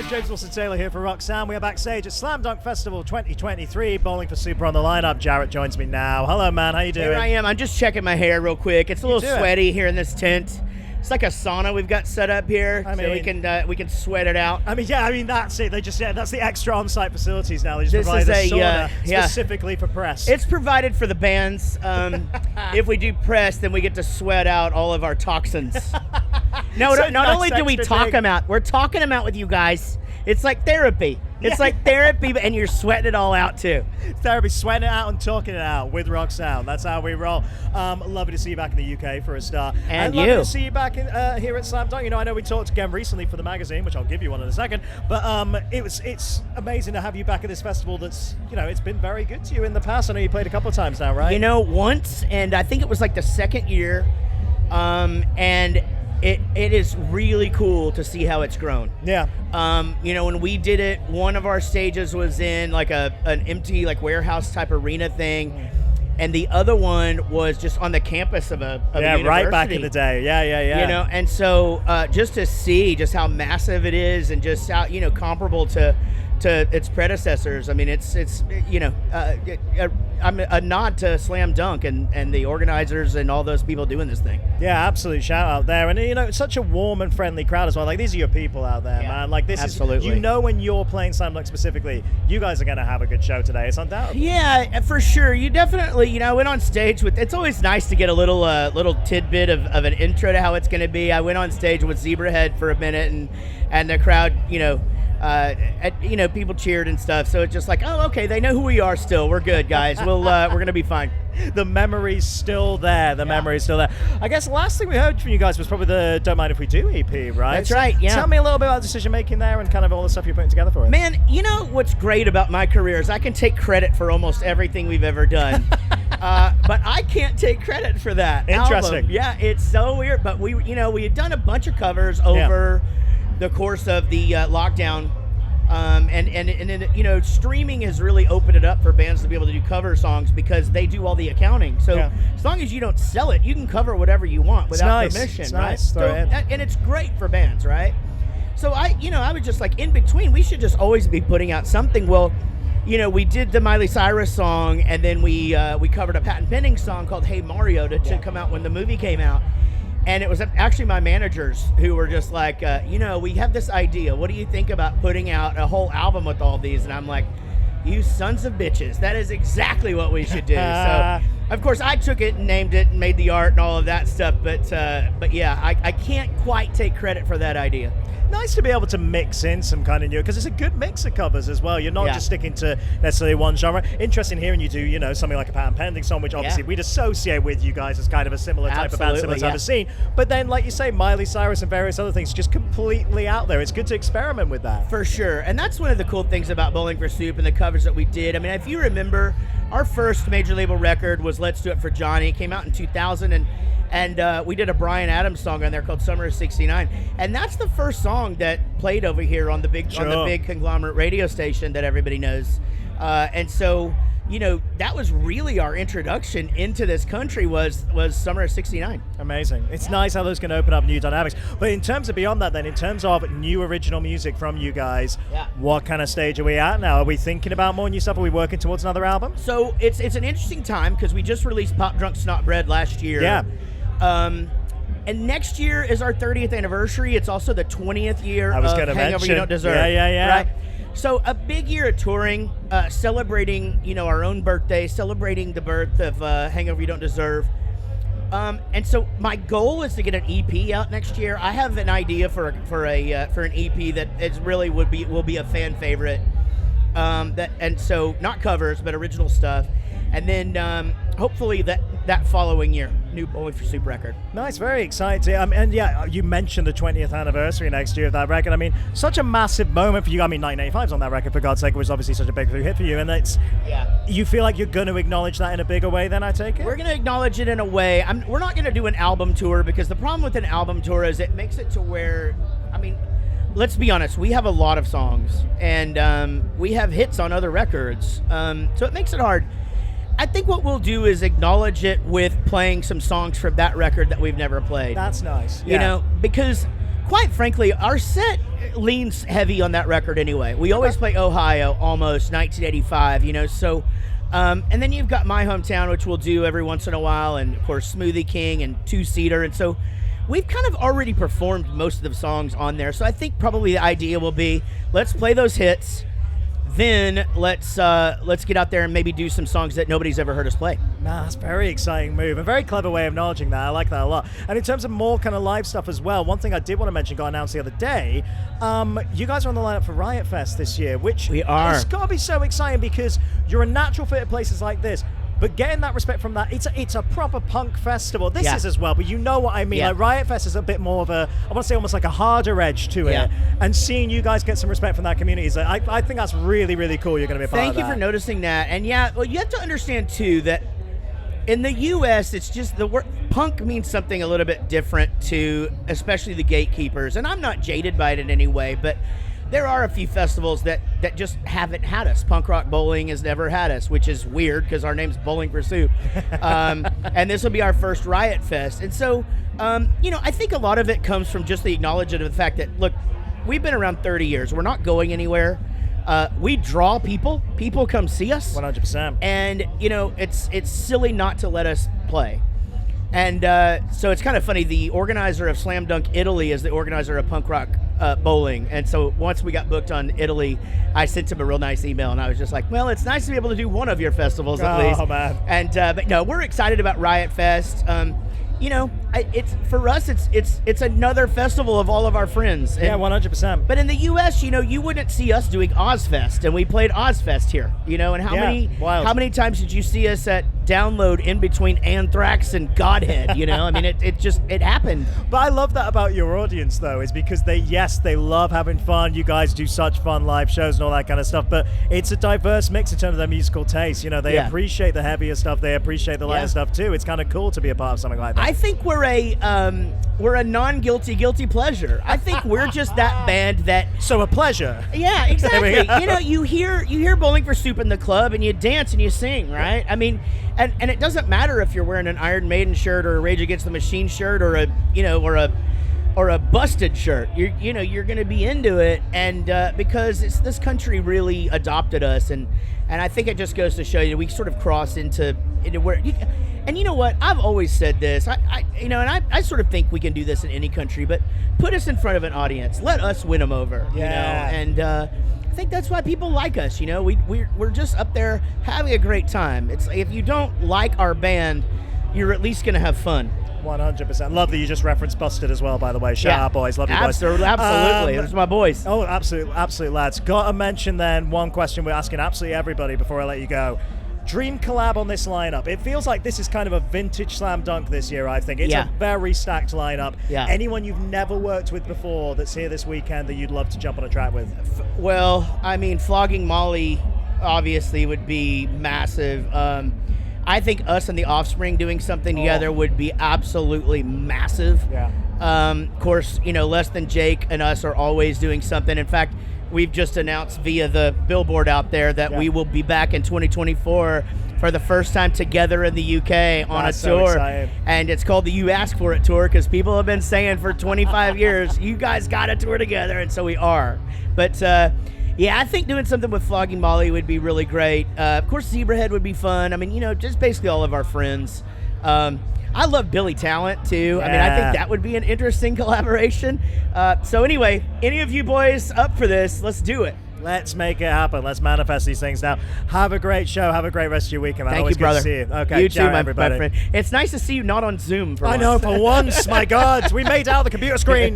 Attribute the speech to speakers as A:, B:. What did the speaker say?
A: guys, James Wilson-Taylor here for Roxanne. We are backstage at Slam Dunk Festival 2023. Bowling for Super on the lineup. Jaret joins me now. Hello, man. How you doing?
B: Here I am. I'm just checking my hair real quick. It's a little sweaty here in this tent. It's like a sauna we've got set up here, so we can sweat it out.
A: I mean, that's it. They just that's the extra on-site facilities now. They just provide a sauna specifically for press.
B: It's provided for the bands. If we do press, then we get to sweat out all of our toxins. No, not only do we talk them out, we're talking them out with you guys. It's like therapy. It's like therapy, and you're sweating it all out too.
A: Therapy, sweating it out and talking it out with Roxanne. That's how we roll. Lovely to see you back in the UK for a start.
B: And
A: lovely to see you back in, here at Slam Dunk. You know, I know we talked again recently for the magazine, which I'll give you one in a second. But it's amazing to have you back at this festival. That's it's been very good to you in the past. I know you played a couple of times now, right?
B: Once, and I think it was like the second year, and. It is really cool to see how it's grown.
A: Yeah.
B: When we did it, one of our stages was in like an empty warehouse type arena thing, and the other one was just on the campus of a university.
A: Right back in the day. Yeah.
B: And so just to see just how massive it is and just how comparable to its predecessors. I mean, it's a nod to Slam Dunk and the organizers and all those people doing this thing.
A: Yeah, absolute shout out there. And it's such a warm and friendly crowd as well. Like, these are your people out there, man. Like, this
B: absolutely.
A: is, when you're playing Slam Dunk specifically, you guys are going to have a good show today. It's undoubtedly.
B: Yeah, for sure. You definitely, I went on stage with, it's always nice to get a little tidbit of an intro to how it's going to be. I went on stage with Zebrahead for a minute and the crowd, people cheered and stuff. So it's just like, oh, okay, they know who we are still. We're good, guys. We're going to be fine.
A: The memory's still there. Memory's still there. I guess the last thing we heard from you guys was probably the Don't Mind If We Do EP, right?
B: That's right, yeah.
A: Tell me a little bit about decision making there and kind of all the stuff you're putting together for it.
B: Man, what's great about my career is I can take credit for almost everything we've ever done. But I can't take credit for that
A: Interesting.
B: album. Yeah, it's so weird. But we had done a bunch of covers over the course of the lockdown. And streaming has really opened it up for bands to be able to do cover songs because they do all the accounting. So as long as you don't sell it, you can cover whatever you want without permission,
A: it's
B: right?
A: Nice.
B: And it's great for bands, right? So I was just like, in between, we should just always be putting out something. Well, we did the Miley Cyrus song, and then we covered a patent pending song called Hey Mario to come out when the movie came out. And it was actually my managers who were just like, we have this idea. What do you think about putting out a whole album with all these? And I'm like, you sons of bitches. That is exactly what we should do. So, of course, I took it and named it and made the art and all of that stuff. But yeah, I can't quite take credit for that idea.
A: Nice to be able to mix in some kind of new, because it's a good mix of covers as well. You're not just sticking to necessarily one genre. Interesting hearing you do, something like a patent pending song, which obviously we'd associate with you guys as kind of a similar type of band, similar type of scene. But then, like you say, Miley Cyrus and various other things just completely out there. It's good to experiment with that.
B: For sure. And that's one of the cool things about Bowling for Soup and the covers that we did. I mean, if you remember, our first major label record was Let's Do It for Johnny. It came out in 2000, and we did a Bryan Adams song on there called Summer of '69, and that's the first song that played over here on the big conglomerate radio station that everybody knows. And so that was really our introduction into this country was Summer of '69.
A: Amazing. It's nice how those can open up new dynamics. But in terms of beyond that, then, in terms of new original music from you guys, what kind of stage are we at now? Are we thinking about more new stuff? Are we working towards another album?
B: So it's an interesting time because we just released Pop Drunk Snot Bread last year.
A: Yeah.
B: And next year is our 30th anniversary. It's also the 20th year of Hangover You Don't Deserve.
A: Yeah.
B: Right? So a big year of touring, celebrating, our own birthday, celebrating the birth of Hangover You Don't Deserve. And so my goal is to get an EP out next year. I have an idea for an EP that is really will be a fan favorite. And so not covers, but original stuff. And then hopefully that following year, new Bowling for Soup record.
A: Nice, very exciting. And you mentioned the 20th anniversary next year of that record. I mean, such a massive moment for you. I mean, 1985's on that record, for God's sake. It was obviously such a big hit for you. And you feel like you're going to acknowledge that in a bigger way then, I take it?
B: We're going to acknowledge it in a way. We're not going to do an album tour, because the problem with an album tour is it makes it to where, let's be honest, we have a lot of songs, and we have hits on other records. So it makes it hard. I think what we'll do is acknowledge it with playing some songs from that record that we've never played.
A: That's nice.
B: Because quite frankly, our set leans heavy on that record anyway. We always play Ohio, almost 1985, you know, so and then you've got My Hometown, which we'll do every once in a while, and of course Smoothie King and Two Seater, and so we've kind of already performed most of the songs on there. So I think probably the idea will be, let's play those hits, then let's get out there and maybe do some songs that nobody's ever heard us play.
A: Nah, that's a very exciting move. A very clever way of acknowledging that. I like that a lot. And in terms of more kind of live stuff as well, one thing I did want to mention, got announced the other day, you guys are on the lineup for Riot Fest this year, which
B: we are.
A: It's got to be so exciting because you're a natural fit at places like this. But getting that respect from that, it's a proper punk festival. This is as well, but you know what I mean. Like Riot Fest is a bit more of a, I want to say almost like a harder edge to it. And seeing you guys get some respect from that community, is I think that's really, really cool. You're going to be a part of that.
B: Thank you for noticing that. And well, you have to understand too that in the U.S., it's just the word punk means something a little bit different to especially the gatekeepers. And I'm not jaded by it in any way, but there are a few festivals that just haven't had us. Punk Rock Bowling has never had us, which is weird because our name's Bowling for Soup. And this will be our first Riot Fest. And so, you know, I think a lot of it comes from just the acknowledgement of the fact that, look, we've been around 30 years. We're not going anywhere. We draw people. People come see us.
A: 100%.
B: And, you know, it's silly not to let us play. And so it's kind of funny. The organizer of Slam Dunk Italy is the organizer of Punk Rock Bowling. And so once we got booked on Italy, I sent him a real nice email. And I was just like, well, it's nice to be able to do one of your festivals at least.
A: Oh, man.
B: And but no, we're excited about Riot Fest. You know, it's for us, it's another festival of all of our friends. And,
A: 100%.
B: But in the U.S., you know, you wouldn't see us doing Ozfest, and we played Ozfest here. You know, and how many times did you see us at Download in between Anthrax and Godhead? You know, I mean, it happened.
A: But I love that about your audience, though, is because they love having fun. You guys do such fun live shows and all that kind of stuff. But it's a diverse mix in terms of their musical taste. You know, they appreciate the heavier stuff. They appreciate the lighter stuff too. It's kind of cool to be a part of something like that.
B: I think we're a non-guilty pleasure. I think we're just that band that.
A: So a pleasure.
B: Yeah, exactly. You know, you hear Bowling for Soup in the club, and you dance and you sing, right? I mean, and it doesn't matter if you're wearing an Iron Maiden shirt or a Rage Against the Machine shirt or a Busted shirt. You're going to be into it, and because this country really adopted us, and I think it just goes to show you we sort of cross into where. And you know what? I've always said this. I sort of think we can do this in any country, but put us in front of an audience. Let us win them over. You know, and I think that's why people like us. You know, we're just up there having a great time. It's if you don't like our band, you're at least gonna have fun.
A: 100%. Love that you just referenced Busted as well, by the way. Shout out, boys. Love you, boys.
B: Absolutely. Those are my boys.
A: Oh, absolute lads. Got to mention then one question we're asking absolutely everybody before I let you go. Dream collab on this lineup. It feels like this is kind of a vintage Slam Dunk this year, I think. It's a very stacked lineup. Anyone you've never worked with before that's here this weekend that you'd love to jump on a track with?
B: Well, I mean, Flogging Molly obviously would be massive. I think us and The Offspring doing something together would be absolutely massive. Of course, you know, Less Than Jake and us are always doing something. In fact, we've just announced via the billboard out there that we will be back in 2024 for the first time together in the UK on a tour. So and it's called the You Ask For It tour because people have been saying for 25 years, you guys got to tour together, and so we are. But I think doing something with Flogging Molly would be really great. Of course, Zebrahead would be fun. I mean, you know, just basically all of our friends. I love Billy Talent, too. I mean, I think that would be an interesting collaboration. So anyway, any of you boys up for this, let's do it.
A: Let's make it happen. Let's manifest these things now. Have a great show. Have a great rest of your weekend, man.
B: Thank
A: Always
B: you, brother.
A: Good to see you. Okay,
B: you too, my
A: everybody.
B: friend. It's nice to see you not on Zoom for once.
A: I know, for once. My God. We made out the computer screen.